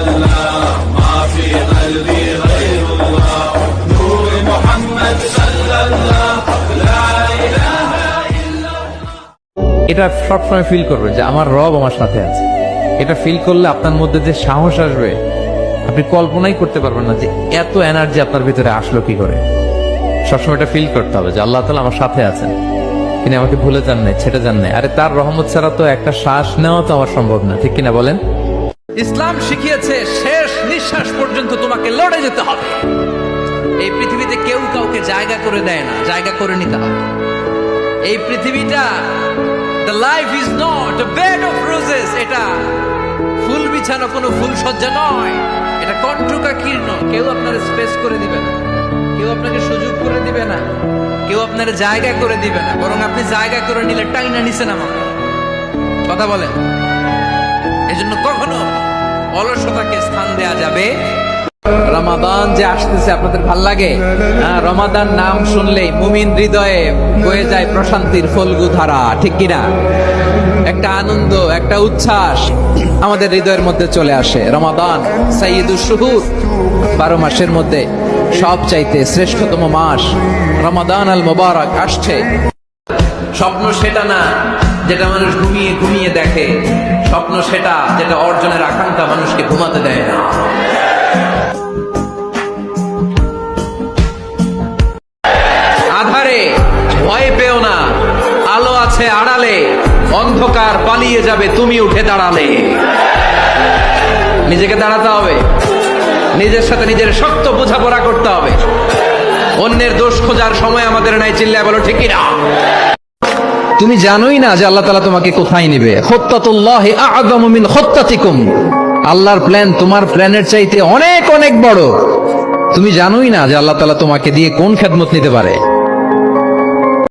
الله ما في قلبي غير الله نور محمد صلى الله لا إله إلا الله এটা সবসময় ফিল করবেন যে আমার রব আমার সাথে আছে। এটা ফিল করলে আপনার মধ্যে যে সাহস আসবে আপনি কল্পনাই করতে পারবেন না যে এত এনার্জি আপনার ভিতরে আসলো কি করে। সবসময় এটা ফিল করতে হবে যে আল্লাহ তাআলা আমার সাথে আছেন, তিনি আমাকে ভুলে যান নাই, ছেড়ে যান নাই। আরে তার রহমত ছাড়া তো একটা শ্বাস নেওয়া তো আমার সম্ভব না, ঠিক কিনা বলেন? ইসলাম শিখিয়েছে শেষ নিঃশ্বাস পর্যন্ত তোমাকে লড়ে যেতে হবে। এই পৃথিবীতে কেউ কাউকে জায়গা করে দেয় না, জায়গা করে নিতে হবে। এই পৃথিবীটা the life is not a bed of roses, এটা ফুল বিছানো কোনো ফুল সজ্জা নয়, এটা কণ্টকা কীর্ণ। কেউ আপনার স্পেস করে দিবে না, কেউ আপনাকে সুযোগ করে দিবে না, কেউ আপনার জায়গা করে দিবে না, বরং আপনি জায়গা করে নিলে টাইনা নিচে নামাবে। কথা বলেন? এজন্য কখনো অলসতাকে স্থান দেয়া যাবে। রমাদান যে আসতেছে আপনাদের ভাল লাগে? রমাদান নাম শুনলেই মুমিন হৃদয়ে বয়ে যায় প্রশান্তির ফল্গু ধারা, ঠিক কিনা? একটা আনন্দ, একটা উচ্ছ্বাস আমাদের হৃদয়ের মধ্যে চলে আসে। রমাদান সাইয়্যিদুশ শুহুর, 12 মাসের মধ্যে সবচাইতে শ্রেষ্ঠতম মাস রমাদান আল মুবারক আসছে। স্বপ্ন সেটা না যেটা মানুষ ঘুমিয়ে ঘুমিয়ে দেখে, স্বপ্ন সেটা যেটা অর্জনের আকাঙ্ক্ষা মানুষকে ঘুমাতে দেয় না। আধারে ভয় পেও না, আলো আছে আড়ালে, অন্ধকার পালিয়ে যাবে তুমি উঠে দাঁড়ালে। নিজেকে দাঁড়াতে হবে, নিজের সাথে নিজের শক্ত বোঝাপড়া করতে হবে। অন্যের দোষ খোঁজার সময় আমাদের নাই, চিল্লায় বলো ঠিক কিনা? তুমি জানোই না যে আল্লাহ তাআলা তোমাকে কোথায় নিবে। খুত্তাতুল্লাহি আ'যামু মিন খুত্তাতিকুম, আল্লাহর প্ল্যান তোমার প্ল্যানের চাইতে অনেক অনেক বড়। তুমি জানোই না যে আল্লাহ তাআলা তোমাকে দিয়ে কোন খেদমত নিতে পারে।